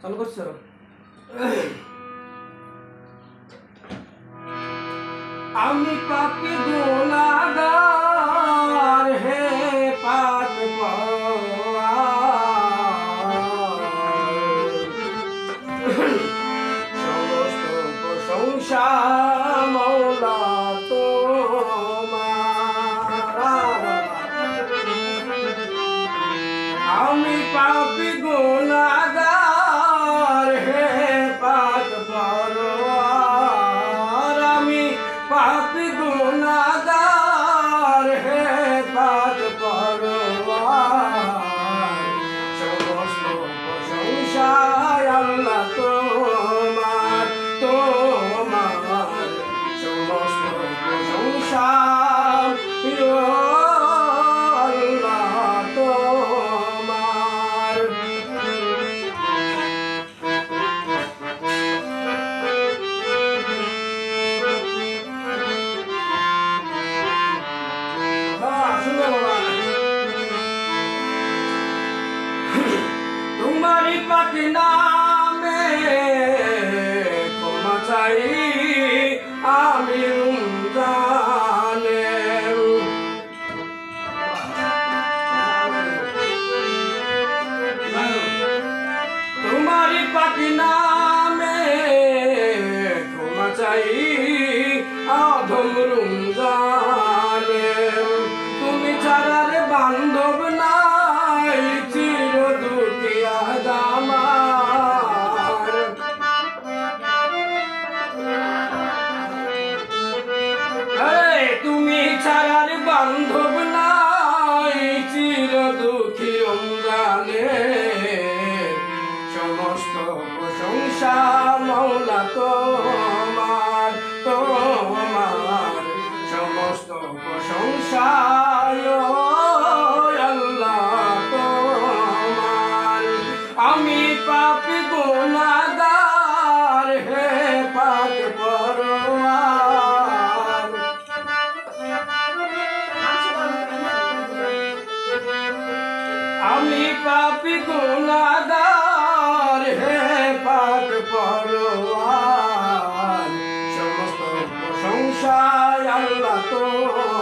চালু করছো? আমি পাপী গুনাহগার হে পাক সমস্ত প্রশংসা মওলা তোমার। আমি পাপী গুনাহগার হে পাক পরওয়ার। আমি পাপী গুনাহগার হে পাক পরওয়ার। সমস্ত প্রশংসা আল্লাহ তোমার, তোমার সমস্ত প্রশংসা আল্লাহ তোমার। তোমারি পাক নামে ক্ষমা চাই আমি রমজানে। তোমারি পাক নামে ক্ষমা চাই আধম রমজানে। তুমি ছাড়ার বান্ধব নাই চির দুঃখিয়া আমার। তুমি ছাড়ার বান্ধব নাই চির দুঃখী রমজানে। সমস্ত প্রশংসা মওলা তোমার, তোমার সমস্ত প্রশংসা আল্লাহ তোমার। আমি পাপী গুনাহগার হে পাক পরওয়ার। আমি পাপী গুনাহগার হে পাক পরওয়ার। সমস্ত প্রশংসা আল্লাহ তোমার।